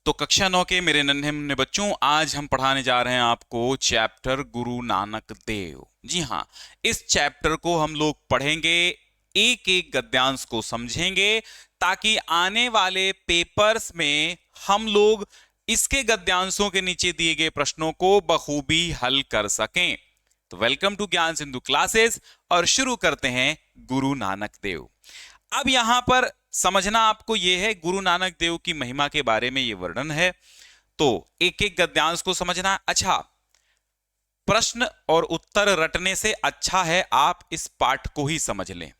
तो कक्षा 9 के मेरे नन्हे मुन्ने बच्चों, आज हम पढ़ाने जा रहे हैं आपको चैप्टर गुरु नानक देव। जी हाँ, इस चैप्टर को हम लोग पढ़ेंगे, एक एक गद्यांश को समझेंगे ताकि आने वाले पेपर्स में हम लोग इसके गद्यांशों के नीचे दिए गए प्रश्नों को बखूबी हल कर सकें। तो वेलकम टू ज्ञान सिंधु क्लासेस और शुरू करते हैं गुरु नानक देव। अब यहां पर समझना आपको यह है, गुरु नानक देव की महिमा के बारे में यह वर्णन है, तो एक एक गद्यांश को समझना। अच्छा, प्रश्न और उत्तर रटने से अच्छा है आप इस पाठ को ही समझ लें,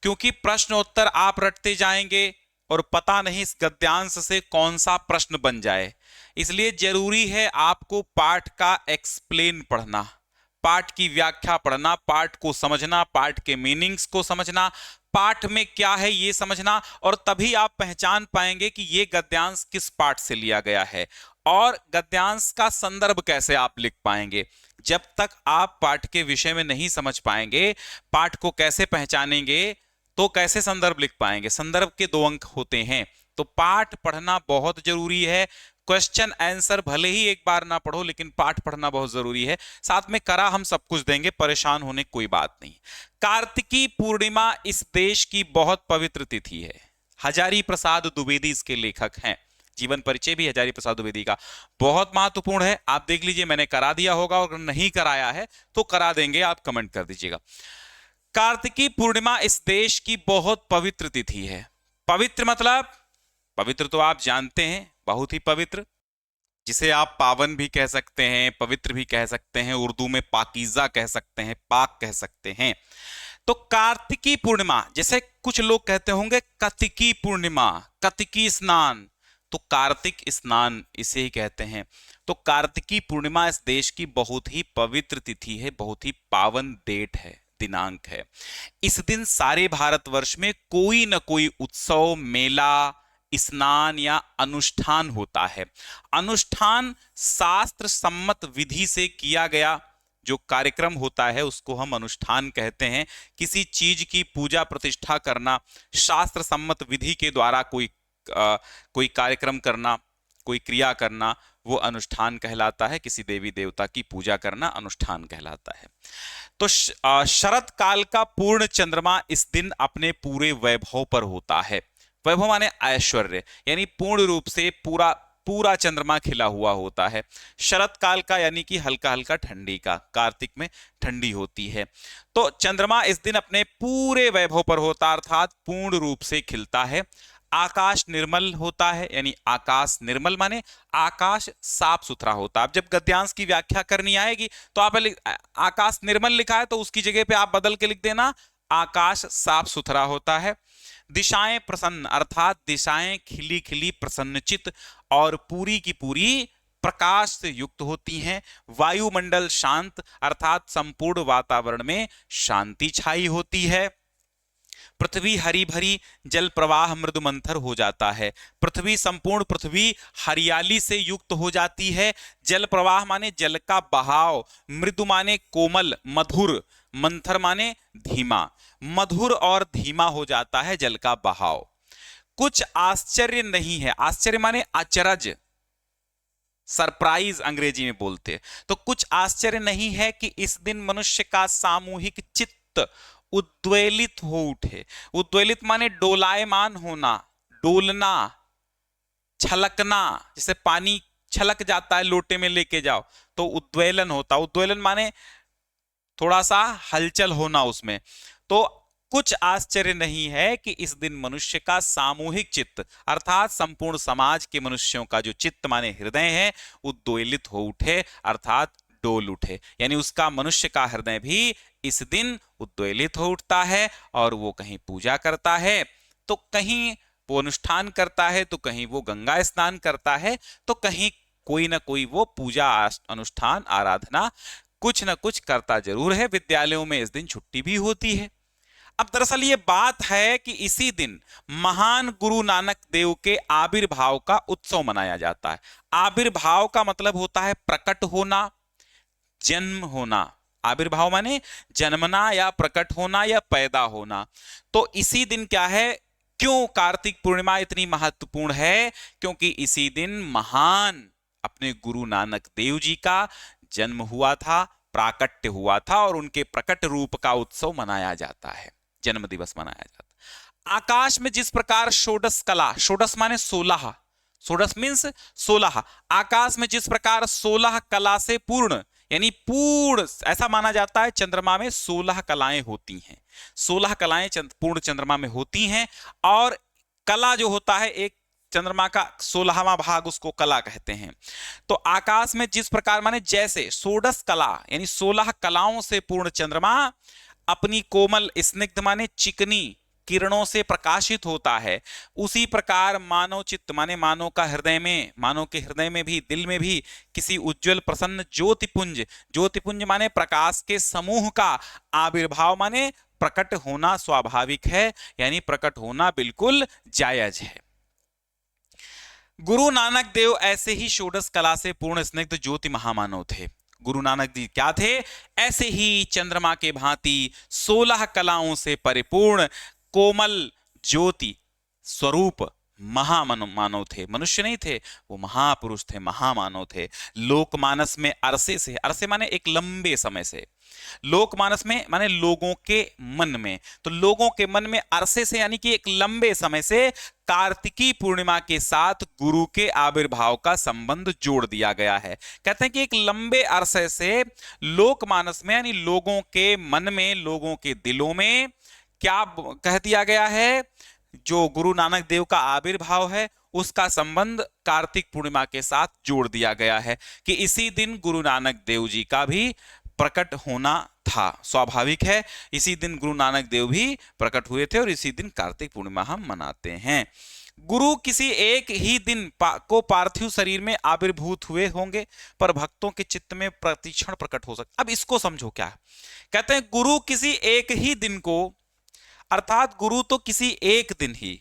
क्योंकि प्रश्न उत्तर आप रटते जाएंगे और पता नहीं इस गद्यांश से कौन सा प्रश्न बन जाए। इसलिए जरूरी है आपको पाठ का एक्सप्लेन पढ़ना, पाठ की व्याख्या पढ़ना, पाठ को समझना, पाठ के मीनिंग्स को समझना, पाठ में क्या है ये समझना, और तभी आप पहचान पाएंगे कि ये गद्यांश किस पाठ से लिया गया है और गद्यांश का संदर्भ कैसे आप लिख पाएंगे। जब तक आप पाठ के विषय में नहीं समझ पाएंगे, पाठ को कैसे पहचानेंगे, तो कैसे संदर्भ लिख पाएंगे। संदर्भ के 2 अंक होते हैं, तो पाठ पढ़ना बहुत जरूरी है। क्वेश्चन आंसर भले ही एक बार ना पढ़ो, लेकिन पाठ पढ़ना बहुत जरूरी है। साथ में करा हम सब कुछ देंगे, परेशान होने कोई बात नहीं। कार्तिकी पूर्णिमा इस देश की बहुत पवित्र तिथि है। हजारी प्रसाद द्विवेदी इसके लेखक हैं। जीवन परिचय भी हजारी प्रसाद द्विवेदी का बहुत महत्वपूर्ण है। आप देख लीजिए, मैंने करा दिया होगा, और नहीं कराया है तो करा देंगे, आप कमेंट कर दीजिएगा। कार्तिकी पूर्णिमा इस देश की बहुत पवित्र तिथि है। पवित्र मतलब, पवित्र तो आप जानते हैं, बहुत ही पवित्र, जिसे आप पावन भी कह सकते हैं, पवित्र भी कह सकते हैं, उर्दू में पाकीज़ा कह सकते हैं, पाक कह सकते हैं। तो कार्तिकी पूर्णिमा, जैसे कुछ लोग कहते होंगे कतिकी पूर्णिमा, कतिकी स्नान, तो कार्तिक स्नान इसे ही कहते हैं। तो कार्तिकी पूर्णिमा इस देश की बहुत ही पवित्र तिथि है, बहुत ही पावन डेट है, दिनांक है। इस दिन सारे भारतवर्ष में कोई न कोई उत्सव, मेला, स्नान या अनुष्ठान होता है। अनुष्ठान शास्त्र सम्मत विधि से किया गया जो कार्यक्रम होता है उसको हम अनुष्ठान कहते हैं। किसी चीज की पूजा प्रतिष्ठा करना, शास्त्र सम्मत विधि के द्वारा कोई कार्यक्रम करना, कोई क्रिया करना, वो अनुष्ठान कहलाता है। किसी देवी देवता की पूजा करना अनुष्ठान कहलाता है। तो शरद काल का पूर्ण चंद्रमा इस दिन अपने पूरे वैभव पर होता है। वैभव माने ऐश्वर्य, यानी पूर्ण रूप से पूरा पूरा चंद्रमा खिला हुआ होता है। शरद काल का यानी कि हल्का हल्का ठंडी का, कार्तिक में ठंडी होती है। तो चंद्रमा इस दिन अपने पूरे वैभव पर होता, अर्थात पूर्ण रूप से खिलता है। आकाश निर्मल होता है, यानी आकाश निर्मल माने आकाश साफ सुथरा होता है। अब जब गद्यांश की व्याख्या करनी आएगी तो आप आकाश निर्मल लिखा है तो उसकी जगह पे आप बदल के लिख देना आकाश साफ सुथरा होता है। दिशाएं प्रसन्न, अर्थात दिशाएं खिली खिली प्रसन्नचित और पूरी की पूरी प्रकाश से युक्त होती हैं। वायुमंडल शांत, अर्थात संपूर्ण वातावरण में शांति छाई होती है। पृथ्वी हरी भरी, जल प्रवाह मृदु मंथर हो जाता है। पृथ्वी, संपूर्ण पृथ्वी हरियाली से युक्त हो जाती है। जल प्रवाह माने जल का बहाव, मृदु माने कोमल, मधुर, मंथर माने धीमा, मधुर और धीमा हो जाता है जल का बहाव। कुछ आश्चर्य नहीं है, आश्चर्य माने अचरज, सरप्राइज अंग्रेजी में बोलते हैं। तो कुछ आश्चर्य नहीं है कि इस दिन मनुष्य का सामूहिक चित्त उद्वेलित हो उठे। उद्वेलित माने डोलायमान होना, डोलना, छलकना, जैसे पानी छलक जाता है लोटे में लेके जाओ तो उद्वेलन होता। उद्वेलन माने थोड़ा सा हलचल होना उसमें। तो कुछ आश्चर्य नहीं है कि इस दिन मनुष्य का सामूहिक चित्त, अर्थात संपूर्ण समाज के मनुष्यों का जो चित्त माने हृदय है, उद्वेलित हो उठे, अर्थात डोल उठे, यानी उसका, मनुष्य का हृदय भी इस दिन उद्वेलित हो उठता है और वो कहीं पूजा करता है, तो कहीं वो अनुष्ठान करता है, तो कहीं वो गंगा स्नान करता है, तो कहीं कोई ना कोई वो पूजा अनुष्ठान आराधना कुछ ना कुछ करता जरूर है। विद्यालयों में इस दिन छुट्टी भी होती है। अब दरअसल ये बात है कि इसी दिन महान गुरु नानक देव के आविर्भाव का उत्सव मनाया जाता है। आविर्भाव का मतलब होता है प्रकट होना, जन्म होना। आविर्भाव माने जन्मना या प्रकट होना या पैदा होना। तो इसी दिन क्या है, क्यों कार्तिक पूर्णिमा इतनी महत्वपूर्ण है? क्योंकि इसी दिन महान अपने गुरु नानक देव जी का जन्म हुआ था, प्राकट्य हुआ था, और उनके प्रकट रूप का उत्सव मनाया जाता है, जन्म दिवस मनाया जाता है। आकाश में जिस प्रकार षोडश कला, षोडश माने 16, षोडश मीन्स 16, आकाश में जिस प्रकार 16 कला से पूर्ण, यानी पूर्ण ऐसा माना जाता है चंद्रमा में 16 कलाएं होती हैं, 16 कलाएं पूर्ण चंद्रमा में होती हैं। और कला जो होता है एक चंद्रमा का 16वां भाग, उसको कला कहते हैं। तो आकाश में जिस प्रकार माने जैसे षोडश कला यानी 16 कलाओं से पूर्ण चंद्रमा अपनी कोमल स्निग्ध माने चिकनी किरणों से प्रकाशित होता है, उसी प्रकार मानव चित्त माने मानव का हृदय में, मानव के हृदय में भी, दिल में भी किसी उज्जवल प्रसन्न ज्योतिपुंज, ज्योतिपुंज माने प्रकाश के समूह का आविर्भाव माने प्रकट होना स्वाभाविक है, यानी प्रकट होना बिल्कुल जायज है। गुरु नानक देव ऐसे ही षोडश कला से पूर्ण स्निग्ध ज्योति महामानव थे। गुरु नानक जी क्या थे? ऐसे ही चंद्रमा के भांति 16 कलाओं से परिपूर्ण कोमल ज्योति स्वरूप महामानव थे। मनुष्य नहीं थे, वो महापुरुष थे, महामानव थे। लोकमानस में अरसे से, अरसे माने एक लंबे समय से, लोकमानस में माने लोगों के मन में, तो लोगों के मन में अरसे से यानी कि एक लंबे समय से कार्तिकी पूर्णिमा के साथ गुरु के आविर्भाव का संबंध जोड़ दिया गया है। कहते हैं कि एक लंबे अरसे से लोकमानस में यानी लोगों के मन में, लोगों के दिलों में क्या कह दिया गया है? जो गुरु नानक देव का आविर्भाव है उसका संबंध कार्तिक पूर्णिमा के साथ जोड़ दिया गया है कि इसी दिन गुरु नानक देव जी का भी प्रकट होना था। स्वाभाविक है, इसी दिन गुरु नानक देव भी प्रकट हुए थे और इसी दिन कार्तिक पूर्णिमा हम मनाते हैं। गुरु किसी एक ही दिन को पार्थिव शरीर में आविर्भूत हुए होंगे, पर भक्तों के चित्त में प्रतिक्षण प्रकट हो सकते। अब इसको समझो क्या कहते हैं। गुरु किसी एक ही दिन को, अर्थात गुरु तो किसी एक दिन ही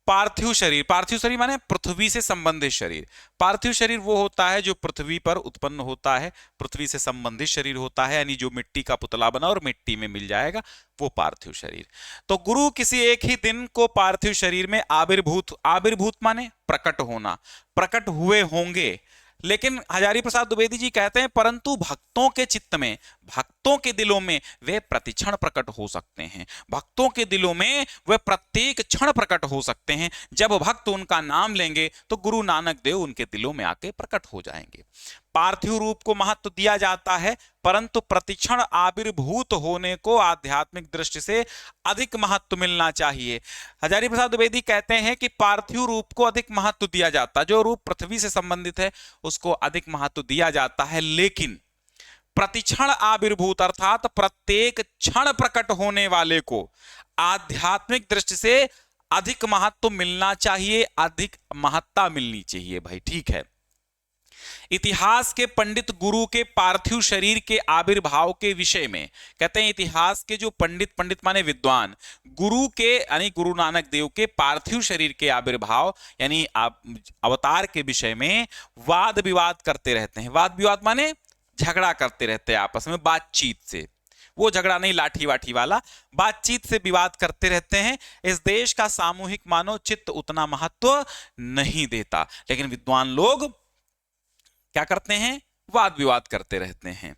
पार्थिव शरीर, पार्थिव शरीर माने पृथ्वी से संबंधित शरीर। पार्थिव शरीर वो होता है जो पृथ्वी पर उत्पन्न होता है, पृथ्वी से संबंधित शरीर होता है, यानी जो मिट्टी का पुतला बना और मिट्टी में मिल जाएगा, वो पार्थिव शरीर। तो गुरु किसी एक ही दिन को पार्थिव शरीर में आविर्भूत, आविर्भूत माने प्रकट होना, प्रकट हुए होंगे। लेकिन हजारी प्रसाद द्विवेदी जी कहते हैं परंतु भक्तों के चित्त में, भक्तों के दिलों में वे प्रतिक्षण प्रकट हो सकते हैं। भक्तों के दिलों में वे प्रत्येक क्षण प्रकट हो सकते हैं। जब भक्त उनका नाम लेंगे तो गुरु नानक देव उनके दिलों में आके प्रकट हो जाएंगे। पार्थिव रूप को महत्व दिया जाता है, परंतु प्रतिक्षण आविर्भूत होने को आध्यात्मिक दृष्टि से अधिक महत्व मिलना चाहिए। हजारी प्रसाद द्विवेदी कहते हैं कि पार्थिव रूप को अधिक महत्व दिया जाता है, जो रूप पृथ्वी से संबंधित है उसको अधिक महत्व दिया जाता है, लेकिन प्रतिक्षण आविर्भूत अर्थात प्रत्येक क्षण प्रकट होने वाले को आध्यात्मिक दृष्टि से अधिक महत्व मिलना चाहिए, अधिक महत्ता मिलनी चाहिए। भाई ठीक है। इतिहास के पंडित गुरु के पार्थिव शरीर के आविर्भाव के विषय में कहते हैं, इतिहास के जो पंडित, पंडित माने विद्वान, गुरु के यानी गुरु नानक देव के पार्थिव शरीर के आविर्भाव यानी अवतार के विषय में वाद विवाद करते रहते हैं। वाद विवाद माने झगड़ा करते रहते हैं आपस में, बातचीत से, वो झगड़ा नहीं लाठी वाठी वाला, बातचीत से विवाद करते रहते हैं। इस देश का सामूहिक मानव चित्त उतना महत्व नहीं देता, लेकिन विद्वान लोग क्या करते हैं? वाद विवाद करते रहते हैं।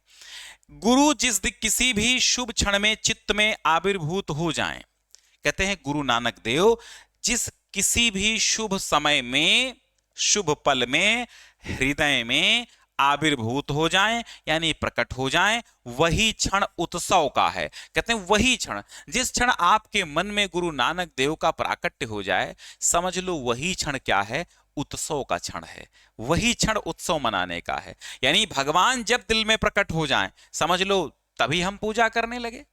गुरु जिस किसी भी शुभ क्षण में चित्त में आविर्भूत हो जाएं, कहते हैं गुरु नानक देव जिस किसी भी शुभ समय में, शुभ पल में, हृदय में आविर्भूत हो जाएं यानी प्रकट हो जाएं, वही क्षण उत्सव का है। कहते हैं वही क्षण, जिस क्षण आपके मन में गुरु नानक देव का प्राकट्य हो जाए, समझ लो वही क्षण क्या है? उत्सव का क्षण है। वही क्षण उत्सव मनाने का है। यानी भगवान जब दिल में प्रकट हो जाएं, समझ लो तभी हम पूजा करने लगे,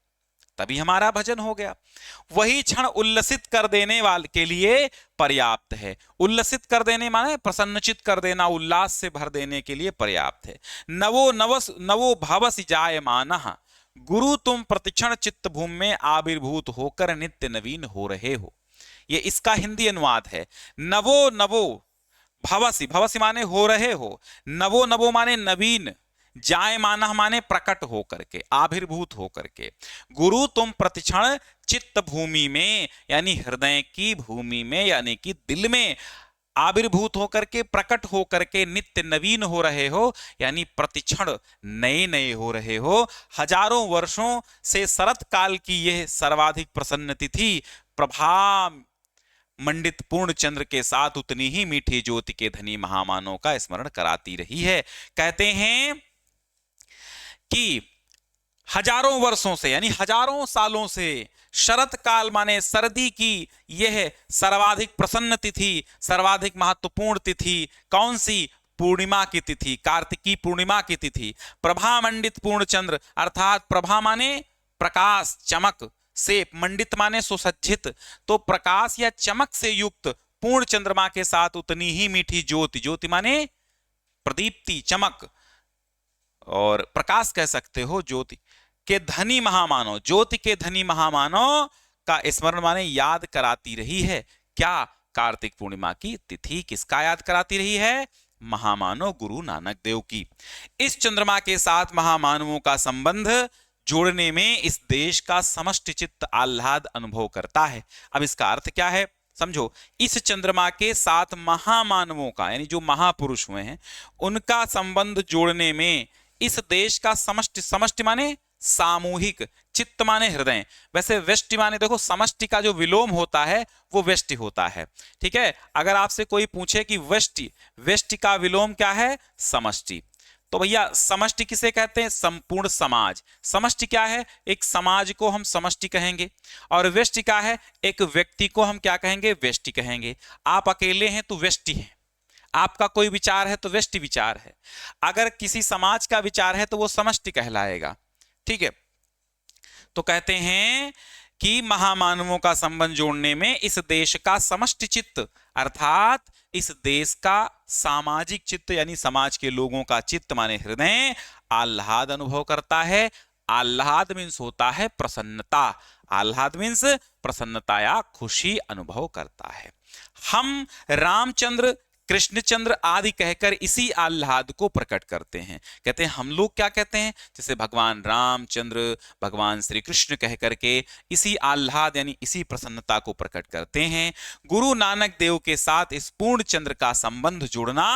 तभी हमारा भजन हो गया। वही क्षण उल्लसित कर देने वाले के लिए पर्याप्त है। उल्लसित कर देने माने प्रसन्नचित कर देना, उल्लास से भर देने के लिए पर्याप्त है। नवो भवसि जायमानः, गुरु तुम प्रतिक्षण चित्त भूमि में आविर्भूत होकर नित्य नवीन हो रहे हो। ये इसका हिंदी अनुवाद है। नवो नवो भवसि, भवसि माने हो रहे हो, नवो नवो माने नवीन, जायमानः माने प्रकट होकर के, आविर्भूत होकर के। गुरु तुम प्रतिक्षण चित्त भूमि में, यानी हृदय की भूमि में, यानी कि दिल में आविर्भूत होकर के, प्रकट होकर के नित्य नवीन हो रहे हो, यानी प्रतिक्षण नए नए हो रहे हो। हजारों वर्षों से शरत काल की यह सर्वाधिक प्रसन्न तिथि प्रभा मंडित पूर्ण चंद्र के साथ उतनी ही मीठी ज्योति के धनी महामानव का स्मरण कराती रही है। कहते हैं कि हजारों वर्षों से, यानी हजारों सालों से, शरत काल माने सर्दी की यह सर्वाधिक प्रसन्न तिथि, सर्वाधिक महत्वपूर्ण तिथि कौन सी? पूर्णिमा की तिथि, कार्तिकी पूर्णिमा की तिथि। प्रभा मंडित पूर्ण चंद्र, अर्थात प्रभा माने प्रकाश, चमक से, मंडित माने सुसज्जित, तो प्रकाश या चमक से युक्त पूर्ण चंद्रमा के साथ उतनी ही मीठी ज्योति, ज्योति माने प्रदीप्ति, चमक, और प्रकाश कह सकते हो, ज्योति के धनी महामानव, ज्योति के धनी महामानव का स्मरण माने याद कराती रही है। क्या? कार्तिक पूर्णिमा की तिथि। किसका याद कराती रही है? महामानव गुरु नानक देव की। इस चंद्रमा के साथ महामानवों का संबंध जोड़ने में इस देश का समष्टि चित्त आह्लाद अनुभव करता है। अब इसका अर्थ क्या है समझो। इस चंद्रमा के साथ महामानवों का, यानी जो महापुरुष हुए हैं, उनका संबंध जोड़ने में इस देश का समष्टि, समष्टि माने सामूहिक, चित्त माने हृदय, वैसे व्यष्टि माने देखो समष्टि का जो विलोम होता है वो व्यष्टि होता है, ठीक है। अगर आपसे कोई पूछे कि व्यष्टि, व्यष्टि का विलोम क्या है? समष्टि। तो भैया समष्टि किसे कहते हैं? संपूर्ण समाज। समष्टि क्या है? एक समाज को हम समष्टि कहेंगे, और व्यष्टि क्या है? एक व्यक्ति को हम क्या कहेंगे? व्यष्टि कहेंगे। आप अकेले हैं तो व्यष्टि हैं, आपका कोई विचार है तो व्यष्टि विचार है, अगर किसी समाज का विचार है तो वो समष्टि कहलाएगा, ठीक है। तो कहते हैं कि महामानवों का संबंध जोड़ने में इस देश का समष्टि चित्त, अर्थात इस देश का सामाजिक चित्त, यानी समाज के लोगों का चित्त माने हृदय, आह्लाद अनुभव करता है। आह्लाद मीन्स होता है प्रसन्नता, आह्लाद मीन्स प्रसन्नता या खुशी अनुभव करता है। हम रामचंद्र, कृष्णचंद्र आदि कहकर इसी आह्लाद को प्रकट करते हैं। कहते हैं हम लोग क्या कहते हैं? जैसे भगवान रामचंद्र, भगवान श्री कृष्ण कह करके इसी आह्लाद यानी इसी प्रसन्नता को प्रकट करते हैं। गुरु नानक देव के साथ इस पूर्ण चंद्र का संबंध जोड़ना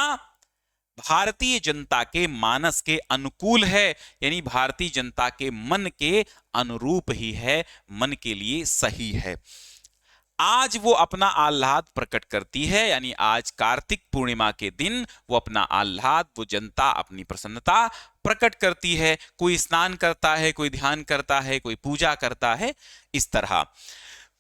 भारतीय जनता के मानस के अनुकूल है, यानी भारतीय जनता के मन के अनुरूप ही है, मन के लिए सही है। आज वो अपना आह्लाद प्रकट करती है, यानी आज कार्तिक पूर्णिमा के दिन वो अपना आह्लाद, वो जनता अपनी प्रसन्नता प्रकट करती है। कोई स्नान करता है, कोई ध्यान करता है, कोई पूजा करता है, इस तरह।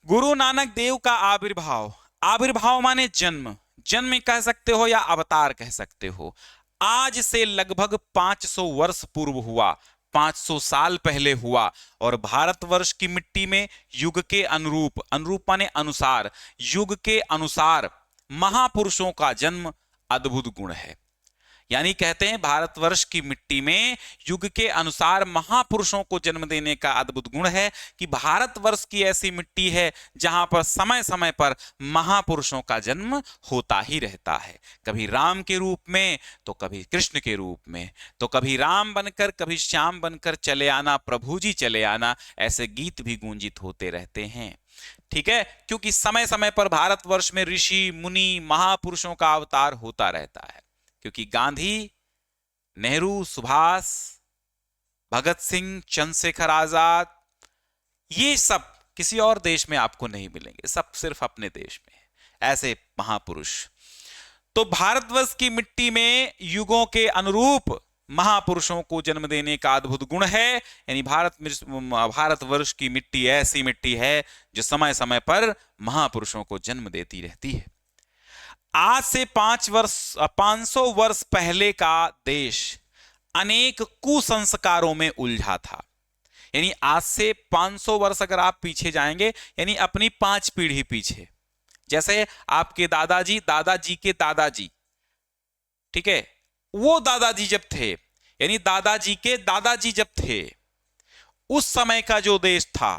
गुरु नानक देव का आविर्भाव, आविर्भाव माने जन्म, जन्म कह सकते हो या अवतार कह सकते हो, आज से लगभग 500 वर्ष पूर्व हुआ, 500 साल पहले हुआ, और भारतवर्ष की मिट्टी में युग के अनुरूप, अनुरूप माने अनुसार, युग के अनुसार महापुरुषों का जन्म अद्भुत गुण है। यानी कहते हैं भारतवर्ष की मिट्टी में युग के अनुसार महापुरुषों को जन्म देने का अद्भुत गुण है कि भारतवर्ष की ऐसी मिट्टी है जहां पर समय समय पर महापुरुषों का जन्म होता ही रहता है। कभी राम के रूप में तो कभी कृष्ण के रूप में, तो कभी राम बनकर कभी श्याम बनकर चले आना, प्रभु जी चले आना, ऐसे गीत भी गूंजित होते रहते हैं, ठीक है। क्योंकि समय समय पर भारतवर्ष में ऋषि मुनि महापुरुषों का अवतार होता रहता है। क्योंकि गांधी, नेहरू, सुभाष, भगत सिंह, चंद्रशेखर आजाद, ये सब किसी और देश में आपको नहीं मिलेंगे, सब सिर्फ अपने देश में है ऐसे महापुरुष। तो भारतवर्ष की मिट्टी में युगों के अनुरूप महापुरुषों को जन्म देने का अद्भुत गुण है। यानी भारतवर्ष की मिट्टी ऐसी मिट्टी है जो समय समय पर महापुरुषों को जन्म देती रहती है। आज से 500 वर्ष पहले का देश अनेक कुसंस्कारों में उलझा था। यानी आज से 500 वर्ष अगर आप पीछे जाएंगे, यानी अपनी 5 पीढ़ी पीछे, जैसे आपके दादाजी, दादाजी के दादाजी, ठीक है, वो दादाजी जब थे, यानी दादाजी के दादाजी जब थे, उस समय का जो देश था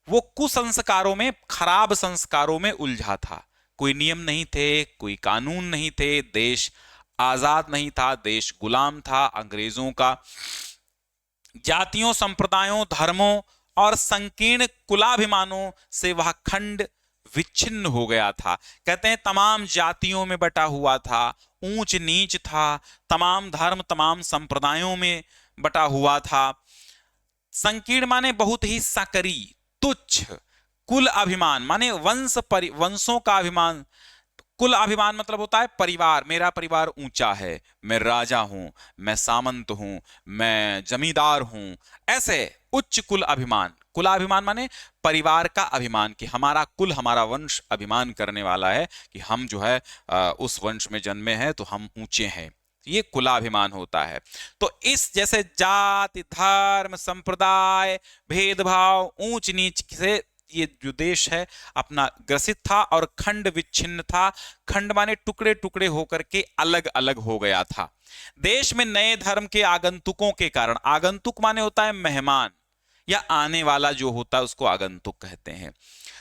वो कुसंस्कारों में, खराब संस्कारों में उलझा था। कोई नियम नहीं थे, कोई कानून नहीं थे, देश आजाद नहीं था, देश गुलाम था अंग्रेजों का। जातियों, संप्रदायों, धर्मों और संकीर्ण कुलाभिमानों से वह खंड विच्छिन्न हो गया था। कहते हैं तमाम जातियों में बटा हुआ था, ऊंच नीच था, तमाम धर्म, तमाम संप्रदायों में बटा हुआ था। संकीर्ण माने बहुत ही सकरी, तुच्छ। कुल अभिमान माने वंशों का अभिमान। कुल अभिमान मतलब होता है परिवार, मेरा परिवार ऊंचा है, मैं राजा हूं, मैं सामंत हूं, मैं जमींदार हूं, ऐसे उच्च कुल अभिमान। कुलाभिमान माने परिवार का अभिमान, कि हमारा कुल, हमारा वंश अभिमान करने वाला है कि हम जो है उस वंश में जन्मे हैं तो हम ऊंचे हैं, ये कुलाभिमान होता है। तो इस जैसे जाति, धर्म, संप्रदाय, भेदभाव, ऊंच नीच से ये जो देश है अपना ग्रसित था और खंड विच्छिन्न था। खंड माने टुकड़े टुकड़े होकर के अलग अलग हो गया था। देश में नए धर्म के आगंतुकों के कारण, आगंतुक माने होता है मेहमान या आने वाला जो होता है उसको आगंतुक कहते हैं।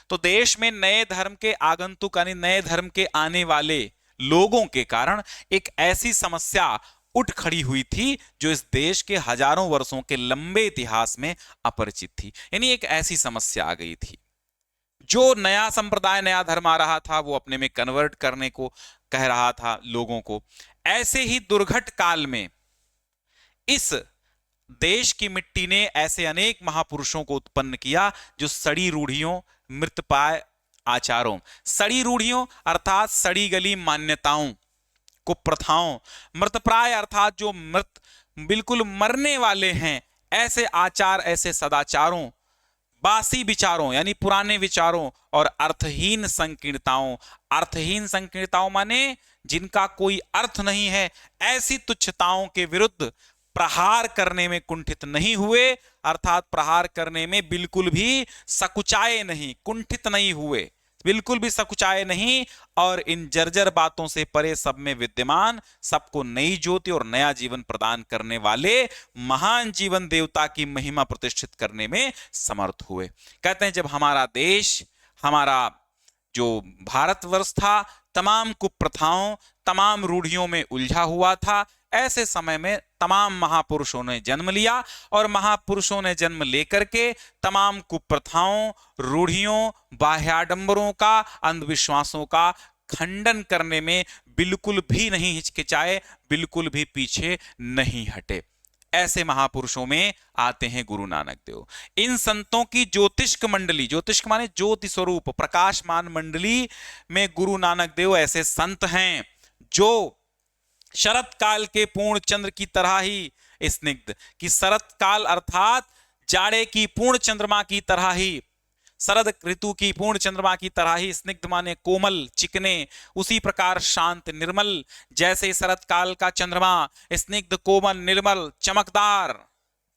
तो देश में नए धर्म के आगंतुक यानी नए धर्म के आने वाले लोगों के कारण एक ऐसी समस्या उठ खड़ी हुई थी जो इस देश के हजारों वर्षों के लंबे इतिहास में अपरिचित थी। यानी एक ऐसी समस्या आ गई थी, जो नया संप्रदाय, नया धर्म आ रहा था वो अपने में कन्वर्ट करने को कह रहा था लोगों को। ऐसे ही दुर्घट काल में इस देश की मिट्टी ने ऐसे अनेक महापुरुषों को उत्पन्न किया जो सड़ी रूढ़ियों, मृतप्राय आचारों, सड़ी रूढ़ियों अर्थात सड़ी गली मान्यताओं को, प्रथाओं, मृतप्राय अर्थात जो मृत, बिल्कुल मरने वाले हैं, ऐसे आचार, ऐसे सदाचारों, बासी विचारों यानी पुराने विचारों और अर्थहीन संकीर्णताओं। अर्थहीन संकीर्णताओं माने जिनका कोई अर्थ नहीं है, ऐसी तुच्छताओं के विरुद्ध प्रहार करने में कुंठित नहीं हुए, अर्थात प्रहार करने में बिल्कुल भी सकुचाए नहीं, कुंठित नहीं हुए, बिल्कुल भी सकुचाए नहीं, और इन जर्जर बातों से परे सब में विद्यमान, सबको नई ज्योति और नया जीवन प्रदान करने वाले महान जीवन देवता की महिमा प्रतिष्ठित करने में समर्थ हुए। कहते हैं जब हमारा देश, हमारा जो भारतवर्ष था तमाम कुप्रथाओं, तमाम रूढ़ियों में उलझा हुआ था, ऐसे समय में तमाम महापुरुषों ने जन्म लिया और महापुरुषों ने जन्म लेकर के तमाम कुप्रथाओं, रूढ़ियों, बाह्याडंबरों का, अंधविश्वासों का खंडन करने में बिल्कुल भी नहीं हिचकिचाए, बिल्कुल भी पीछे नहीं हटे। ऐसे महापुरुषों में आते हैं गुरु नानक देव। इन संतों की ज्योतिष्क मंडली, ज्योतिष्क माने ज्योति स्वरूप, प्रकाशमान मंडली में गुरु नानक देव ऐसे संत हैं जो शरत काल के पूर्ण चंद्र की तरह ही स्निग्ध, कि शरत काल अर्थात जाड़े की पूर्ण चंद्रमा की तरह ही, शरद ऋतु की पूर्ण चंद्रमा की तरह ही स्निग्ध माने कोमल, चिकने, उसी प्रकार शांत निर्मल, जैसे शरत काल का चंद्रमा स्निग्ध, कोमल, निर्मल, चमकदार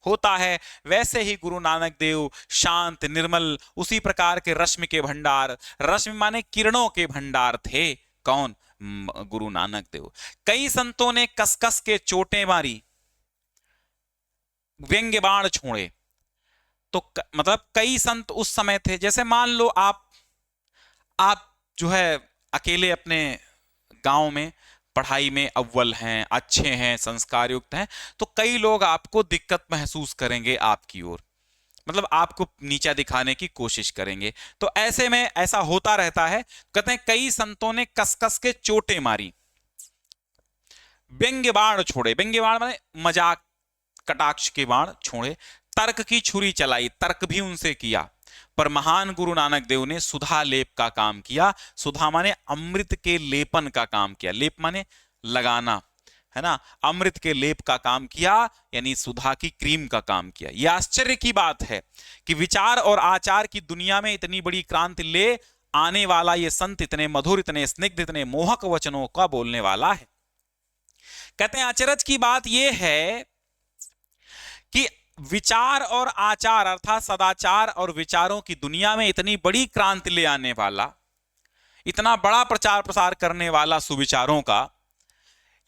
होता है, वैसे ही गुरु नानक देव शांत, निर्मल, उसी प्रकार के रश्मि के भंडार, रश्मि माने किरणों के भंडार थे। कौन? गुरु नानक देव। कई संतों ने कसकस के चोटें मारी, व्यंग्य बाण छोड़े। तो मतलब कई संत उस समय थे, जैसे मान लो आप जो है अकेले अपने गांव में पढ़ाई में अव्वल हैं, अच्छे हैं, संस्कार युक्त हैं, तो कई लोग आपको दिक्कत महसूस करेंगे आपकी ओर, मतलब आपको नीचा दिखाने की कोशिश करेंगे। तो ऐसे में ऐसा होता रहता है। कहते हैं कई संतों ने कसकस के चोटें मारी, व्यंग्य बाण छोड़े, व्यंग्य बाण माने मजाक कटाक्ष के बाण छोड़े, तर्क की छुरी चलाई, तर्क भी उनसे किया, पर महान गुरु नानक देव ने सुधा लेप का काम किया। सुधा माने अमृत के लेपन का काम किया, लेप माने लगाना, है ना, अमृत के लेप का काम किया, यानी सुधा की क्रीम का काम किया। यह आश्चर्य की बात है कि विचार और आचार की दुनिया में इतनी बड़ी क्रांति ले आने वाला ये संत इतने मधुर, इतने स्निग्ध, इतने मोहक वचनों का बोलने वाला है। कहते हैं आश्चर्य की बात यह है कि विचार और आचार अर्थात सदाचार और विचारों की दुनिया में इतनी बड़ी क्रांति ले आने वाला, इतना बड़ा प्रचार प्रसार करने वाला सुविचारों का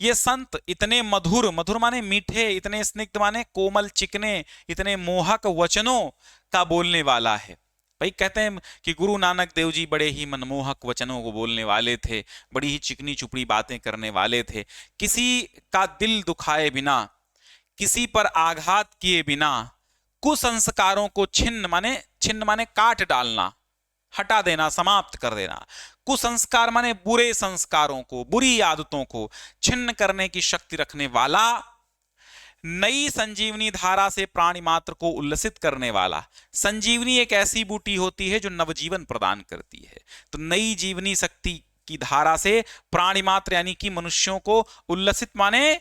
ये संत इतने मधुर, मधुर माने मीठे, इतने स्निग्ध माने कोमल, चिकने, इतने मोहक वचनों का बोलने वाला है। भाई कहते हैं कि गुरु नानक देव जी बड़े ही मनमोहक वचनों को बोलने वाले थे, बड़ी ही चिकनी चुपड़ी बातें करने वाले थे, किसी का दिल दुखाए बिना, किसी पर आघात किए बिना, कुसंस्कारों को छिन्न माने काट डालना, हटा देना, समाप्त कर देना। कुसंस्कार माने बुरे संस्कारों को, बुरी आदतों को छिन्न करने की शक्ति रखने वाला, नई संजीवनी धारा से प्राणी मात्र को उल्लसित करने वाला। संजीवनी एक ऐसी बूटी होती है जो नवजीवन प्रदान करती है, तो नई जीवनी शक्ति की धारा से प्राणी मात्र यानी कि मनुष्यों को उल्लसित माने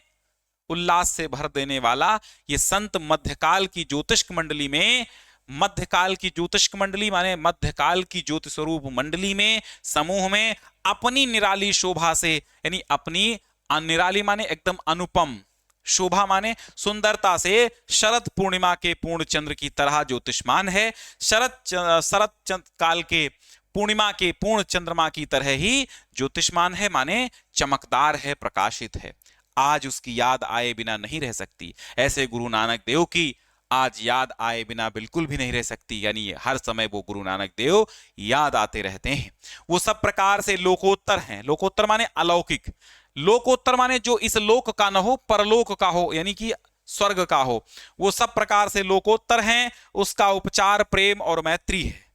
उल्लास से भर देने वाला ये संत मध्यकाल की ज्योतिष्क मंडली में, मध्यकाल की ज्योतिष्क मंडली माने मध्यकाल की ज्योति स्वरूप मंडली में, समूह में अपनी निराली शोभा से, यानी अपनी निराली माने एकदम अनुपम, शोभा माने सुंदरता से शरद पूर्णिमा के पूर्ण चंद्र की तरह ज्योतिष्मान है। शरद काल के पूर्णिमा के पूर्ण चंद्रमा की तरह ही ज्योतिष्मान है, माने चमकदार है, प्रकाशित है। आज उसकी याद आए बिना नहीं रह सकती। ऐसे गुरु नानक देव की आज याद आए बिना बिल्कुल भी नहीं रह सकती, यानी हर समय वो गुरु नानक देव याद आते रहते हैं। वो सब प्रकार से लोकोत्तर हैं। लोकोत्तर माने अलौकिक, लोकोत्तर माने जो इस लोक का न हो परलोक का हो, यानी कि स्वर्ग का हो, वो सब प्रकार से लोकोत्तर हैं। उसका उपचार प्रेम और मैत्री है,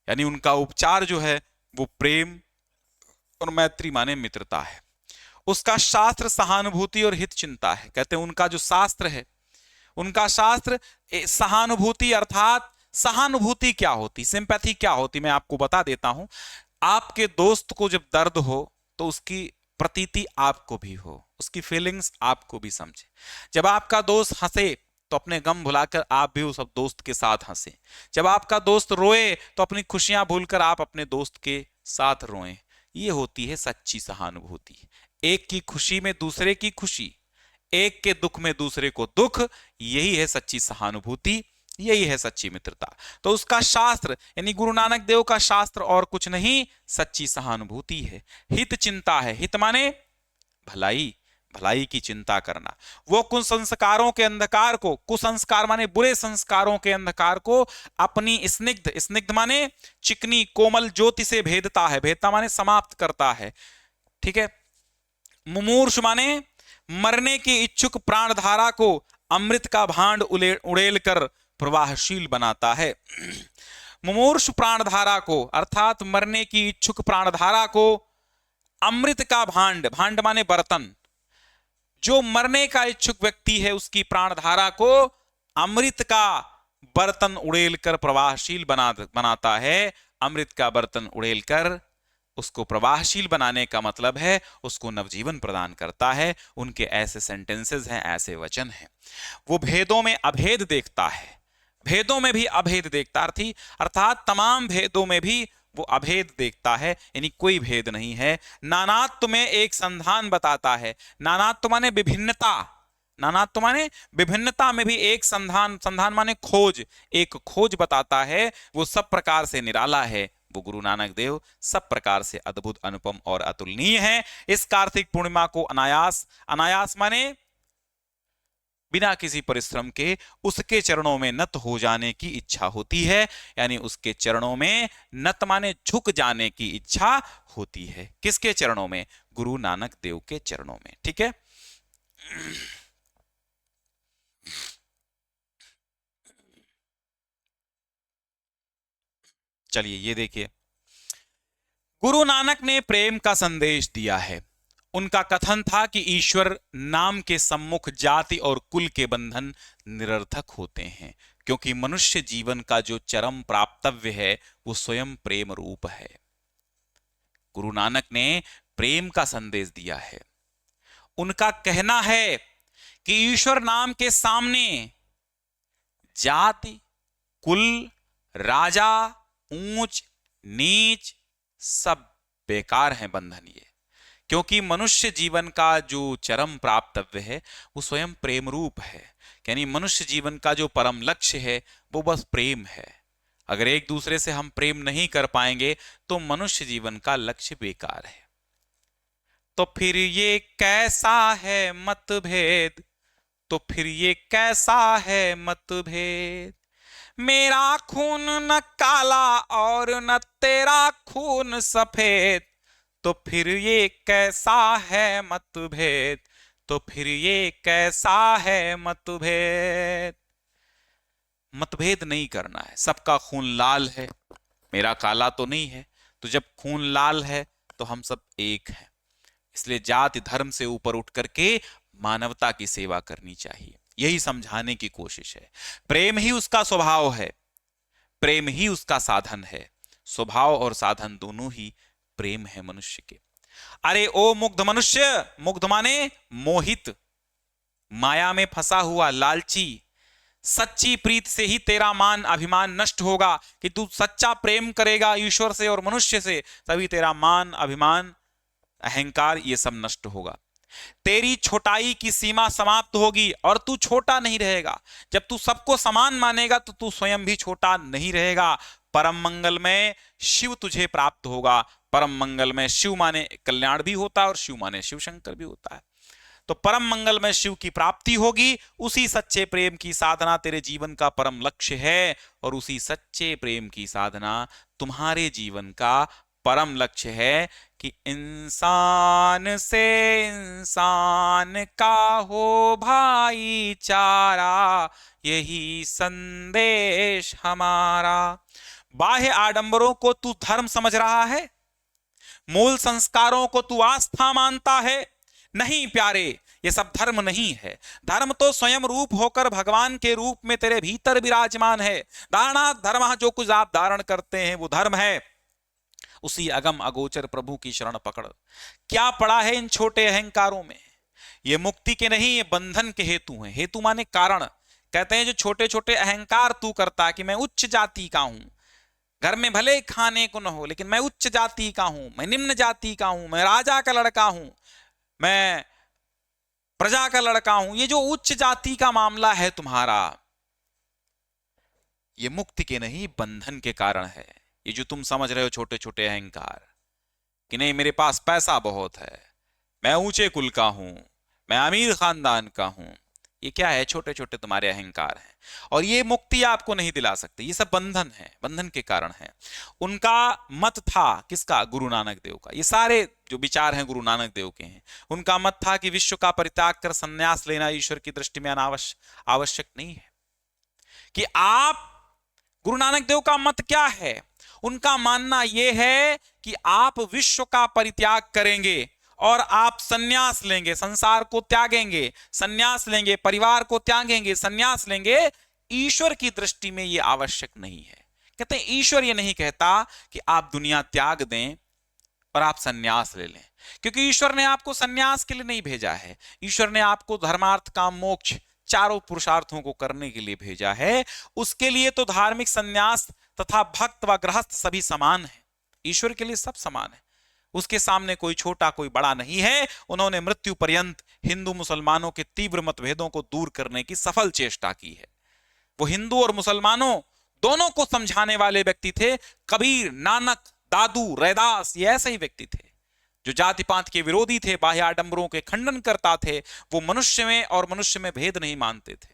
यानी उनका उपचार जो है वो प्रेम और मैत्री माने मित्रता है। उसका शास्त्र सहानुभूति और हित चिंता है। कहते हैं उनका जो शास्त्र है, उनका शास्त्र सहानुभूति, अर्थात सहानुभूति क्या होती, सिंपैथी क्या होती, मैं आपको बता देता हूं। आपके दोस्त को जब दर्द हो तो उसकी प्रतीति आपको भी हो, उसकी फीलिंग्स आपको भी समझे। जब आपका दोस्त हंसे तो अपने गम भुलाकर आप भी उस दोस्त के साथ हंसे। जब आपका दोस्त रोए तो अपनी खुशियां भूलकर आप अपने दोस्त के साथ रोएं। ये होती है सच्ची सहानुभूति। एक की खुशी में दूसरे की खुशी, एक के दुख में दूसरे को दुख, यही है सच्ची सहानुभूति, यही है सच्ची मित्रता। तो उसका शास्त्र यानी गुरु नानक देव का शास्त्र और कुछ नहीं, सच्ची सहानुभूति है। हित चिंता है। हित माने भलाई, भलाई की चिंता करना। वो कुसंस्कारों के अंधकार को, कुसंस्कार माने बुरे संस्कारों के अंधकार को अपनी स्निग्ध, स्निग्ध माने चिकनी कोमल ज्योति से भेदता है। भेदता माने समाप्त करता है, ठीक है। मुमूर्ष माने मरने की इच्छुक प्राणधारा को अमृत का भांड उड़ेल कर प्रवाहशील बनाता है। मुमूर्ष प्राणधारा को, अर्थात मरने की इच्छुक प्राणधारा को अमृत का भांड, भांड माने बर्तन, जो मरने का इच्छुक व्यक्ति है उसकी प्राणधारा को अमृत का बर्तन उड़ेल कर प्रवाहशील बनाता है। अमृत का बर्तन उड़ेल कर उसको प्रवाहशील बनाने का मतलब है उसको नवजीवन प्रदान करता है। उनके ऐसे सेंटेंसेस हैं, ऐसे वचन हैं। वो भेदों में अभेद देखता है, भेदों में भी अभेद देखता, अर्थात तमाम भेदों में भी वो अभेद देखता है, यानी कोई भेद नहीं है। नानात्व में एक संधान बताता है। नानात्व माने विभिन्नता, नानात्व माने विभिन्नता में भी एक संधान, संधान माने खोज, एक खोज बताता है। वो सब प्रकार से निराला है। वो गुरु नानक देव सब प्रकार से अद्भुत, अनुपम और अतुलनीय है। इस कार्तिक पूर्णिमा को अनायास, अनायास माने बिना किसी परिश्रम के उसके चरणों में नत हो जाने की इच्छा होती है, यानी उसके चरणों में नत माने झुक जाने की इच्छा होती है। किसके चरणों में? गुरु नानक देव के चरणों में, ठीक है। चलिए ये देखिए, गुरु नानक ने प्रेम का संदेश दिया है। उनका कथन था कि ईश्वर नाम के सम्मुख जाति और कुल के बंधन निरर्थक होते हैं, क्योंकि मनुष्य जीवन का जो चरम प्राप्तव्य है वो स्वयं प्रेम रूप है। गुरु नानक ने प्रेम का संदेश दिया है। उनका कहना है कि ईश्वर नाम के सामने जाति, कुल, राजा, ऊंच नीच सब बेकार हैं बंधन ये, क्योंकि मनुष्य जीवन का जो चरम प्राप्तव्य है वो स्वयं प्रेम रूप है। यानी मनुष्य जीवन का जो परम लक्ष्य है वो बस प्रेम है। अगर एक दूसरे से हम प्रेम नहीं कर पाएंगे तो मनुष्य जीवन का लक्ष्य बेकार है। तो फिर ये कैसा है मतभेद, तो फिर ये कैसा है मतभेद, मेरा खून न काला और न तेरा खून सफेद, तो फिर ये कैसा है मतभेद, तो फिर ये कैसा है मतभेद। मतभेद नहीं करना है, सबका खून लाल है, मेरा काला तो नहीं है, तो जब खून लाल है तो हम सब एक हैं। इसलिए जाति धर्म से ऊपर उठ करके मानवता की सेवा करनी चाहिए, यही समझाने की कोशिश है। प्रेम ही उसका स्वभाव है, प्रेम ही उसका साधन है, स्वभाव और साधन दोनों ही प्रेम है मनुष्य के। अरे ओ मुग्ध मनुष्य, मुग्ध माने मोहित, माया में फंसा हुआ लालची, सच्ची प्रीत से ही तेरा मान अभिमान नष्ट होगा। कि तू सच्चा प्रेम करेगा ईश्वर से और मनुष्य से, तभी तेरा मान अभिमान अहंकार ये सब नष्ट होगा। तेरी छोटाई की सीमा समाप्त होगी और तू छोटा नहीं रहेगा। जब तू सबको समान मानेगा तो तू स्वयं भी छोटा नहीं रहेगा। परम मंगल में शिव तुझे प्राप्त होगा। परम मंगल में शिव माने कल्याण भी होता है और शिव माने शिव शंकर भी होता है। तो परम मंगल में शिव की प्राप्ति होगी। उसी सच्चे प्रेम की साधना तेरे जीवन का परम लक्ष्य है और उसी सच्चे प्रेम की साधना तुम्हारे जीवन का परम लक्ष्य है। कि इंसान से इंसान का हो भाईचारा, यही संदेश हमारा। बाह्य आडंबरों को तू धर्म समझ रहा है, मूल संस्कारों को तू आस्था मानता है। नहीं प्यारे, ये सब धर्म नहीं है। धर्म तो स्वयं रूप होकर भगवान के रूप में तेरे भीतर विराजमान है। धारणा धर्म, जो कुछ आप धारण करते हैं वो धर्म है। उसी अगम अगोचर प्रभु की शरण पकड़। क्या पड़ा है इन छोटे अहंकारों में? ये मुक्ति के नहीं, ये बंधन के हेतु हैं। हेतु माने कारण। कहते हैं जो छोटे छोटे अहंकार तू करता है कि मैं उच्च जाति का हूं, घर में भले खाने को न हो लेकिन मैं उच्च जाति का हूं, मैं निम्न जाति का हूं, मैं राजा का लड़का हूं, मैं प्रजा का लड़का हूं, ये जो उच्च जाति का मामला है तुम्हारा, ये मुक्ति के नहीं बंधन के कारण है। ये जो तुम समझ रहे हो छोटे छोटे अहंकार कि नहीं मेरे पास पैसा बहुत है, मैं ऊंचे कुल का हूं, मैं अमीर खानदान का हूं, ये क्या है? छोटे छोटे तुम्हारे अहंकार हैं और ये मुक्ति आपको नहीं दिला सकते। ये सब बंधन है, बंधन के कारण है। उनका मत था, किसका? गुरु नानक देव का। ये सारे जो विचार हैं गुरु नानक देव के हैं। उनका मत था कि विश्व का परित्याग कर संन्यास लेना ईश्वर की दृष्टि में आवश्यक नहीं है। कि आप, गुरु नानक देव का मत क्या है? उनका मानना यह है कि आप विश्व का परित्याग करेंगे और आप सन्यास लेंगे, संसार को त्यागेंगे, सन्यास लेंगे, परिवार को त्यागेंगे, सन्यास लेंगे। ईश्वर की दृष्टि में यह आवश्यक नहीं है। कहते हैं ईश्वर यह नहीं कहता कि आप दुनिया त्याग दें और आप सन्यास ले लें, क्योंकि ईश्वर ने आपको सन्यास के लिए नहीं भेजा है। ईश्वर ने आपको धर्मार्थ काम मोक्ष चारों पुरुषार्थों को करने के लिए भेजा है। उसके लिए तो धार्मिक सन्यास तथा भक्त व गृहस्थ सभी समान है। ईश्वर के लिए सब समान है, उसके सामने कोई छोटा कोई बड़ा नहीं है। उन्होंने मृत्यु पर्यंत हिंदू मुसलमानों के तीव्र मतभेदों को दूर करने की सफल चेष्टा की है। वो हिंदू और मुसलमानों दोनों को समझाने वाले व्यक्ति थे। कबीर, नानक, दादू, रैदास, ये ऐसे ही व्यक्ति थे जो जाति पात के विरोधी थे, बाह्य आडंबरों के खंडन करता थे। वो मनुष्य में और मनुष्य में भेद नहीं मानते थे।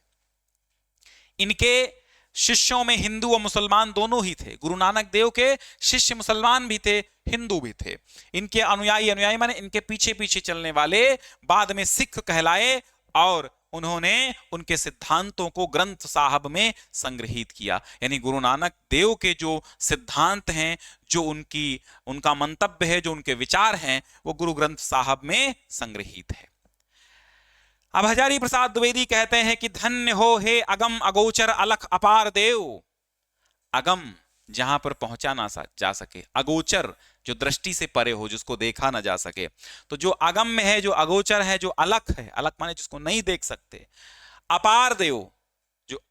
इनके शिष्यों में हिंदू और मुसलमान दोनों ही थे। गुरु नानक देव के शिष्य मुसलमान भी थे, हिंदू भी थे। इनके अनुयायी माने इनके पीछे पीछे चलने वाले बाद में सिख कहलाए और उन्होंने उनके सिद्धांतों को ग्रंथ साहब में संग्रहित किया। यानी गुरु नानक देव के जो सिद्धांत हैं, जो उनका मंतव्य है, जो उनके विचार हैं, वो गुरु ग्रंथ साहब में संग्रहित है। अब हजारी प्रसाद द्विवेदी कहते हैं कि धन्य हो हे अगम अगोचर अलख अपार देव। अगम जहां पर पहुंचा ना जा सके, अगोचर जो दृष्टि से परे हो, जिसको देखा ना जा सके। तो जो अगम में है, जो अगोचर है, जो अलख है, अलख माने जिसको नहीं देख सकते। अपार देव जो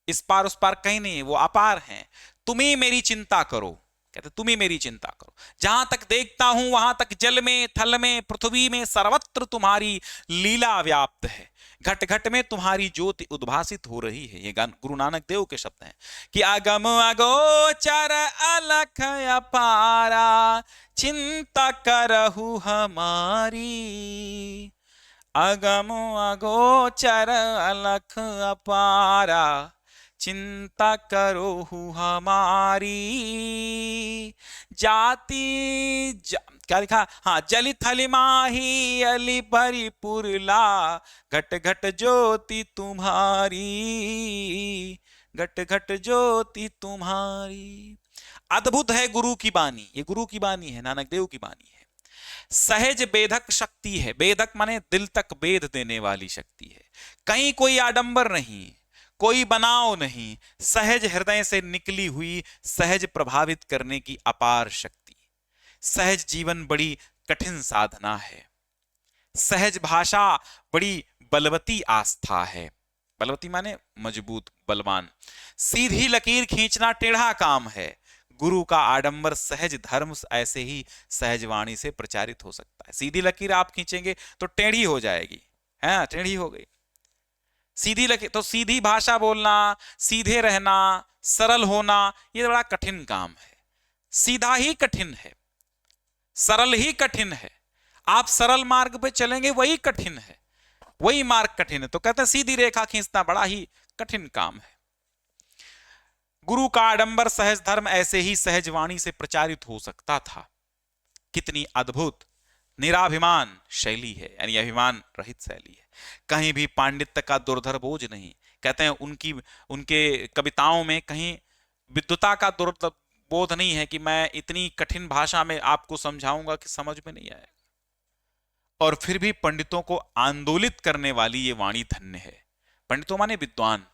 इस पार उस पार कहीं नहीं है, वो अपार हैं। तुम ही मेरी चिंता करो, कहते तुम ही मेरी चिंता करो। जहां तक देखता हूं वहां तक जल में, थल में, पृथ्वी में सर्वत्र तुम्हारी लीला व्याप्त है। घट घट में तुम्हारी ज्योति उद्भासित हो रही है। ये गुरु नानक देव के शब्द हैं कि अगम अगोचर अलख अपारा, चिंता करहु हमारी। अगम अगोचर अलख अपारा, चिंता करो हमारी। जाति क्या लिखा, हाँ, जली थली माही अली भरी पुरला, घट घट ज्योति तुम्हारी, घट घट ज्योति तुम्हारी। अद्भुत है गुरु की बानी, ये गुरु की बानी है, नानक देव की बानी है। सहज बेधक शक्ति है, बेधक माने दिल तक बेध देने वाली शक्ति है। कहीं कोई आडंबर नहीं, कोई बनाव नहीं, सहज हृदय से निकली हुई, सहज प्रभावित करने की अपार शक्ति। सहज जीवन बड़ी कठिन साधना है। सहज भाषा बड़ी बलवती आस्था है। बलवती माने मजबूत, बलवान। सीधी लकीर खींचना टेढ़ा काम है। गुरु का आडंबर सहज धर्म ऐसे ही सहज वाणी से प्रचारित हो सकता है। सीधी लकीर आप खींचेंगे तो टेढ़ी हो जाएगी, है, टेढ़ी हो गई। सीधी लकीर तो सीधी भाषा बोलना, सीधे रहना, सरल होना, ये बड़ा कठिन काम है। सीधा ही कठिन है, सरल ही कठिन है। आप सरल मार्ग पे चलेंगे वही कठिन है, वही मार्ग कठिन है। तो कहते हैं सीधी रेखा खींचना बड़ा ही कठिन काम है। गुरु का आडंबर सहज धर्म ऐसे ही सहज वाणी से प्रचारित हो सकता था। कितनी अद्भुत निराभिमान शैली है, यानी अभिमान रहित शैली है। कहीं भी पांडित्य का दुर्धर बोझ नहीं। कहते हैं उनके कविताओं में कहीं विद्वता का दुर्धर बोध नहीं है कि मैं इतनी कठिन भाषा में आपको समझाऊंगा कि समझ में नहीं आएगा। और फिर भी पंडितों को आंदोलित करने वाली ये वाणी धन्य है। पंडितों माने विद्वान,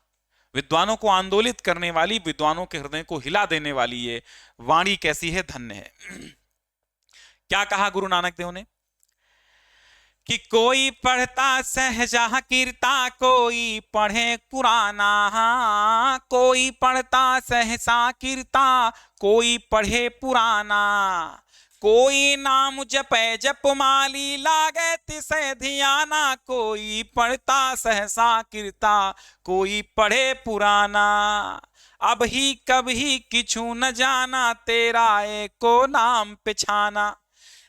विद्वानों को आंदोलित करने वाली, विद्वानों के हृदय को हिला देने वाली ये वाणी कैसी है, धन्य है। क्या कहा गुरु नानक देव ने कि कोई पढ़ता सहजा कीर्ता, कोई पढ़े पुराना, कोई पढ़ता सहसा कीर्ता, कोई पढ़े पुराना, कोई नाम जपे जप माली, लागे तिसे धियाना, कोई पढ़ता सहसा कीर्ता, कोई पढ़े पुराना। अब ही कभी किछु न जाना, तेरा एको नाम पिछाना,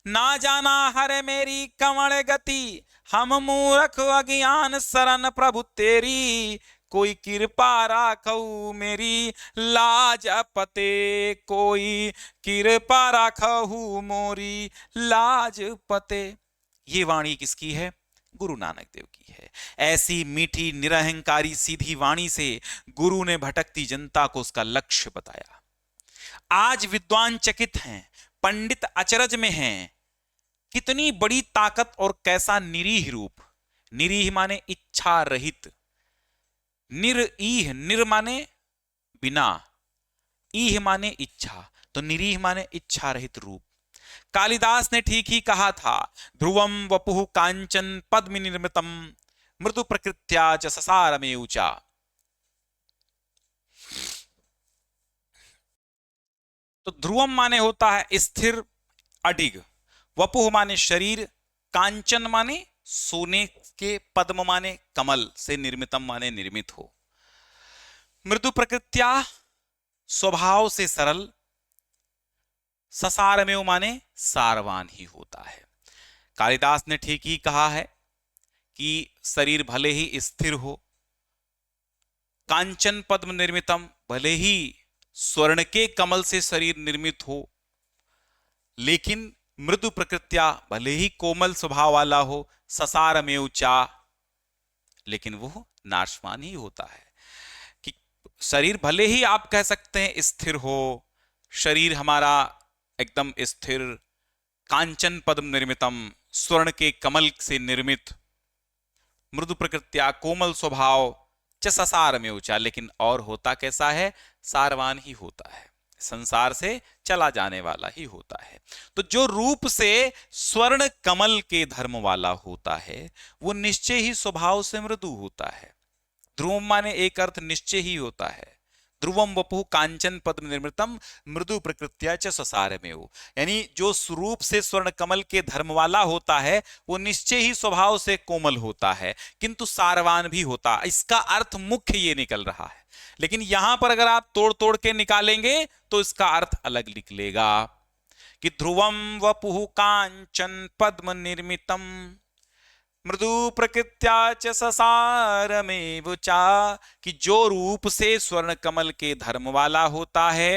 ना जाना हरे मेरी कमल गति, हम मूर्ख अज्ञान शरण प्रभु तेरी, कोई कृपा राखऊ मेरी लाज पते, कोई कृपा राखऊ मोरी लाज पते। ये वाणी किसकी है? गुरु नानक देव की है। ऐसी मीठी निरहंकारी सीधी वाणी से गुरु ने भटकती जनता को उसका लक्ष्य बताया। आज विद्वान चकित हैं, पंडित अचरज में हैं। कितनी बड़ी ताकत और कैसा निरीह रूप। निरीह माने इच्छा रहित, निरीह, निर माने बिना, ईह माने इच्छा, तो निरीह माने इच्छा रहित रूप। कालिदास ने ठीक ही कहा था, ध्रुवम वपुः कांचन पद्म निर्मितम, मृदु प्रकृत्या च ससारमेऊचा। तो ध्रुवम माने होता है स्थिर, अडिग, वपुः माने शरीर, कांचन माने सोने के, पद्म माने कमल से, निर्मितम माने निर्मित हो, मृदु प्रकृत्या स्वभाव से सरल, ससारमेव माने सारवान ही होता है। कालिदास ने ठीक ही कहा है कि शरीर भले ही स्थिर हो, कांचन पद्म निर्मितम, भले ही स्वर्ण के कमल से शरीर निर्मित हो, लेकिन मृदु प्रकृत्या, भले ही कोमल स्वभाव वाला हो, ससारमेव चा, लेकिन वो नाशवान ही होता है। कि शरीर भले ही आप कह सकते हैं स्थिर हो, शरीर हमारा एकदम स्थिर, कांचन पद्म निर्मितम, स्वर्ण के कमल से निर्मित, मृदु प्रकृत्या, कोमल स्वभाव, च ससारमेव चा, लेकिन और होता कैसा है? सारवान ही होता है, संसार से चला जाने वाला ही होता है। तो जो रूप से स्वर्ण कमल के धर्म वाला होता है, वो निश्चय ही स्वभाव से मृदु होता है। ध्रुवम माने एक अर्थ निश्चय ही होता है। ध्रुवम वपुः कांचन पद्म निर्मितम, मृदु प्रकृत्या च ससारमेव, यानी जो स्वरूप से स्वर्ण कमल के धर्म वाला होता है, वो निश्चय ही स्वभाव से कोमल होता है, किंतु सारवान भी होता है। इसका अर्थ मुख्य ये निकल रहा है, लेकिन यहां पर अगर आप तोड़ तोड़ के निकालेंगे तो इसका अर्थ अलग निकलेगा कि ध्रुवम वपुः कांचन पद्म निर्मितम, मृदु प्रकृत्या च ससारमेव चा, कि जो रूप से स्वर्ण कमल के धर्म वाला होता है।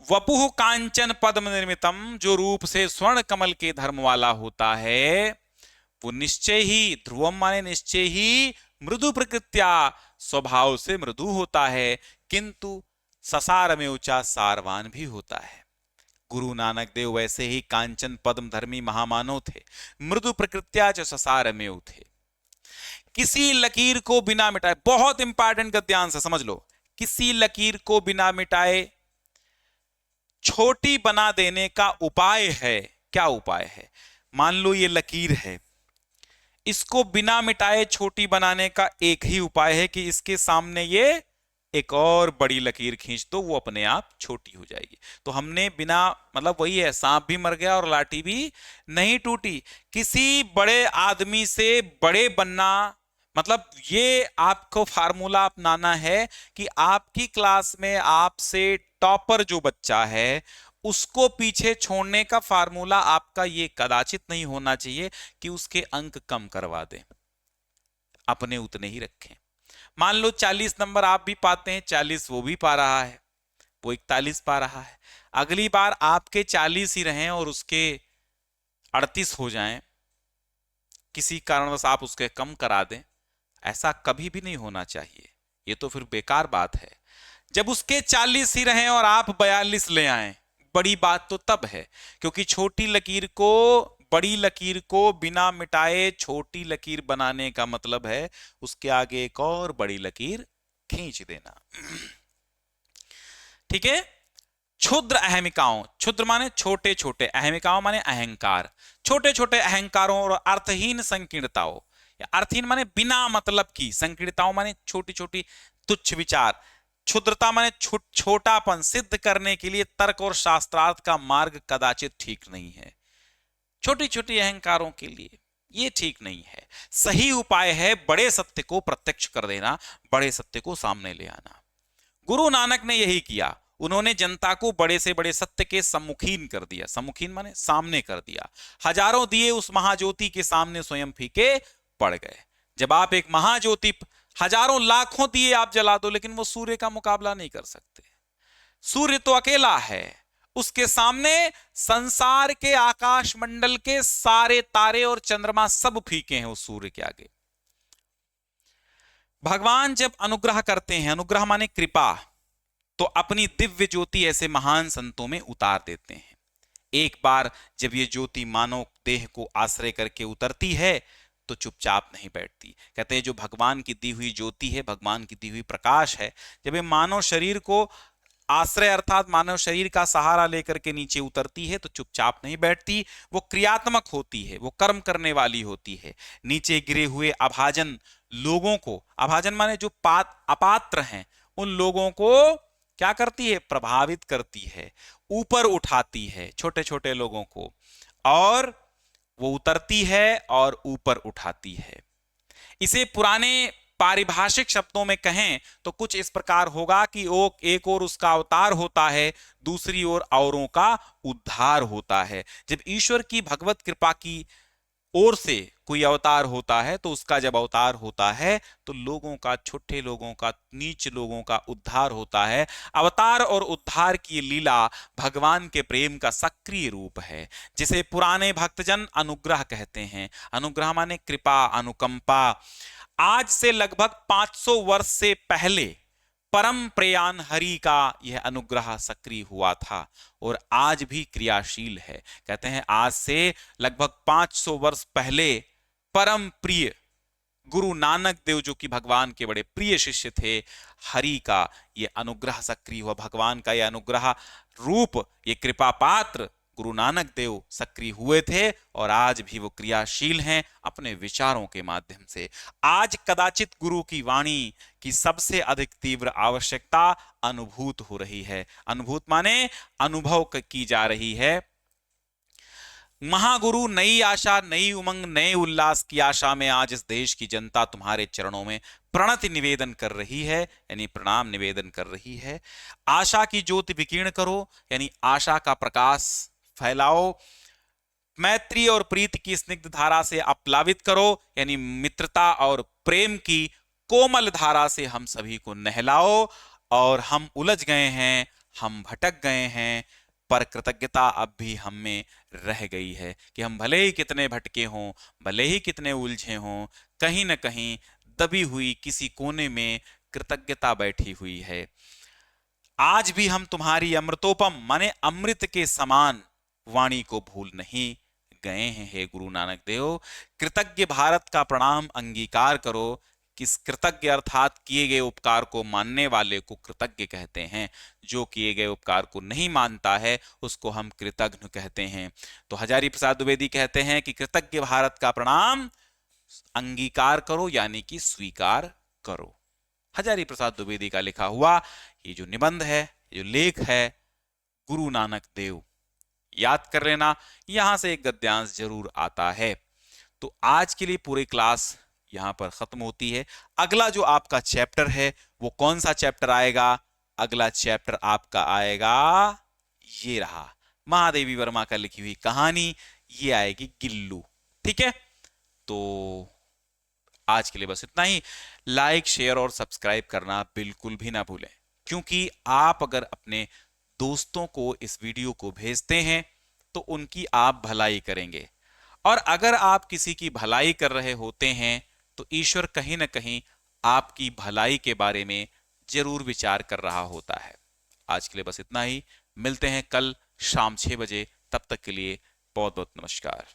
वपुः कांचन पद्म निर्मितम, जो रूप से स्वर्ण कमल के धर्म वाला होता है, वो निश्चय ही, ध्रुवम माने निश्चय ही, मृदु प्रकृत्या, स्वभाव से मृदु होता है, किंतु ससार में ऊंचा, सारवान भी होता है। गुरु नानक देव वैसे ही कांचन पद्म धर्मी महामानव थे, मृदु प्रकृत्या च ससार में थे। किसी लकीर को बिना मिटाए, बहुत इंपॉर्टेंट गद्यांश है, समझ लो, किसी लकीर को बिना मिटाए छोटी बना देने का उपाय है। क्या उपाय है? मान लो ये लकीर है, इसको बिना मिटाए छोटी बनाने का एक ही उपाय है कि इसके सामने ये एक और बड़ी लकीर खींच दो, वो अपने आप छोटी हो जाएगी। तो हमने बिना, मतलब वही है, सांप भी मर गया और लाठी भी नहीं टूटी। किसी बड़े आदमी से बड़े बनना, मतलब ये आपको फार्मूला अपनाना है कि आपकी क्लास में आपसे टॉपर जो बच्चा है उसको पीछे छोड़ने का फार्मूला आपका ये कदाचित नहीं होना चाहिए कि उसके अंक कम करवा दें, अपने उतने ही रखें। मान लो 40 नंबर आप भी पाते हैं, 40 वो भी पा रहा है, वो 41 पा रहा है, अगली बार आपके 40 ही रहें और उसके 38 हो जाएं, किसी कारणवश आप उसके कम करा दें, ऐसा कभी भी नहीं होना चाहिए। ये तो फिर बेकार बात है। जब उसके 40 ही रहें और आप 42 ले आए, बड़ी बात तो तब है, क्योंकि छोटी लकीर को, बड़ी लकीर को बिना मिटाए छोटी लकीर बनाने का मतलब है उसके आगे एक और बड़ी लकीर खींच देना। ठीक है। क्षुद्र अहमिकाओं, क्षुद्र माने छोटे छोटे, अहमिकाओं माने अहंकार, छोटे छोटे अहंकारों और अर्थहीन संकीर्णताओं, या अर्थहीन माने बिना मतलब की, संकीर्णताओं माने छोटी छोटी तुच्छ विचार, क्षुद्रता माने छोटापन सिद्ध करने के लिए तर्क और शास्त्रार्थ का मार्ग कदाचित ठीक नहीं है। छोटी छोटी अहंकारों के लिए ये ठीक नहीं है। सही उपाय है बड़े सत्य को प्रत्यक्ष कर देना, बड़े सत्य को सामने ले आना। गुरु नानक ने यही किया, उन्होंने जनता को बड़े से बड़े सत्य के सम्मुखीन कर दिया, सम्मुखीन माने सामने कर दिया। हजारों दिए उस महाज्योति के सामने स्वयं फीके पड़ गए। जब आप एक महाज्योति, हजारों लाखों दिए आप जला दो, लेकिन वो सूर्य का मुकाबला नहीं कर सकते। सूर्य तो अकेला है, उसके सामने संसार के आकाश मंडल के सारे तारे और चंद्रमा सब फीके हैं उस सूर्य के आगे। भगवान जब अनुग्रह करते हैं, अनुग्रह माने कृपा, तो अपनी दिव्य ज्योति ऐसे महान संतों में उतार देते हैं। एक बार जब ये ज्योति मानव देह को आश्रय करके उतरती है तो चुपचाप नहीं बैठती। कहते हैं जो भगवान की दी हुई ज्योति है, भगवान की दी हुई प्रकाश है, जब ये मानव शरीर को आश्रय अर्थात मानव शरीर का सहारा लेकर के नीचे उतरती है तो चुपचाप नहीं बैठती, वो क्रियात्मक होती है, वो कर्म करने वाली होती है। नीचे गिरे हुए अभाजन लोगों को, अभाजन माने जो अपात्र हैं, उन लोगों को क्या करती है? प्रभावित करती है, ऊपर उठाती है छोटे छोटे लोगों को, और वो उतरती है और ऊपर उठाती है। इसे पुराने पारिभाषिक शब्दों में कहें तो कुछ इस प्रकार होगा कि वो एक ओर उसका अवतार होता है, दूसरी ओर औरों का उद्धार होता है। जब ईश्वर की भगवत कृपा की ओर से कोई अवतार होता है तो उसका जब अवतार होता है तो लोगों का, छोटे लोगों का, नीच लोगों का उद्धार होता है। अवतार और उद्धार की लीला भगवान के प्रेम का सक्रिय रूप है, जिसे पुराने भक्तजन अनुग्रह कहते हैं। अनुग्रह माने कृपा, अनुकंपा। आज से लगभग 500 वर्ष से पहले परम प्रयाण हरि का यह अनुग्रह सक्रिय हुआ था और आज भी क्रियाशील है। कहते हैं आज से लगभग 500 वर्ष पहले परम प्रिय गुरु नानक देव, जो कि भगवान के बड़े प्रिय शिष्य थे, हरि का यह अनुग्रह सक्रिय हुआ। भगवान का यह अनुग्रह रूप, ये कृपा पात्र गुरु नानक देव सक्रिय हुए थे और आज भी वो क्रियाशील हैं अपने विचारों के माध्यम से। आज कदाचित गुरु की वाणी की सबसे अधिक तीव्र आवश्यकता अनुभूत हो रही है। अनुभूत माने अनुभव की जा रही है। महागुरु नई आशा, नई उमंग, नए उल्लास की आशा में आज इस देश की जनता तुम्हारे चरणों में प्रणति निवेदन कर रही है, यानी प्रणाम निवेदन कर रही है। आशा की ज्योति विकीर्ण करो, यानी आशा का प्रकाश फैलाओ। मैत्री और प्रीति की स्निग्ध धारा से अप्लावित करो, यानी मित्रता और प्रेम की कोमल धारा से हम सभी को नहलाओ। और हम उलझ गए हैं, हम भटक गए हैं, पर कृतज्ञता अब भी हम में रह गई है कि हम भले ही कितने भटके हों, भले ही कितने उलझे हों, कहीं न कहीं दबी हुई किसी कोने में कृतज्ञता बैठी हुई है। आज भी हम तुम्हारी अमृतोपम माने अमृत के समान वाणी को भूल नहीं गए हैं हे गुरु नानक देव। कृतज्ञ भारत का प्रणाम अंगीकार करो। किस कृतज्ञ अर्थात किए गए उपकार को मानने वाले को कृतज्ञ कहते हैं, जो किए गए उपकार को नहीं मानता है उसको हम कृतघ्न कहते हैं। तो हजारी प्रसाद द्विवेदी कहते हैं कि कृतज्ञ भारत का प्रणाम अंगीकार करो, यानी कि स्वीकार करो। हजारी प्रसाद द्विवेदी का लिखा हुआ ये जो निबंध है, ये जो लेख है, गुरु नानक देव, याद कर लेना, यहां से एक गद्यांश जरूर आता है। तो आज के लिए पूरी क्लास यहां पर खत्म होती है। अगला जो आपका चैप्टर है वो कौन सा चैप्टर आएगा? अगला चैप्टर आपका आएगा, ये रहा, महादेवी वर्मा का लिखी हुई कहानी, ये आएगी गिल्लू। ठीक है, तो आज के लिए बस इतना ही। लाइक, शेयर और सब्सक्राइब करना बिल्कुल भी ना भूलें, क्योंकि आप अगर अपने दोस्तों को इस वीडियो को भेजते हैं तो उनकी आप भलाई करेंगे, और अगर आप किसी की भलाई कर रहे होते हैं तो ईश्वर कहीं ना कहीं आपकी भलाई के बारे में जरूर विचार कर रहा होता है। आज के लिए बस इतना ही, मिलते हैं कल शाम 6 बजे, तब तक के लिए बहुत बहुत नमस्कार।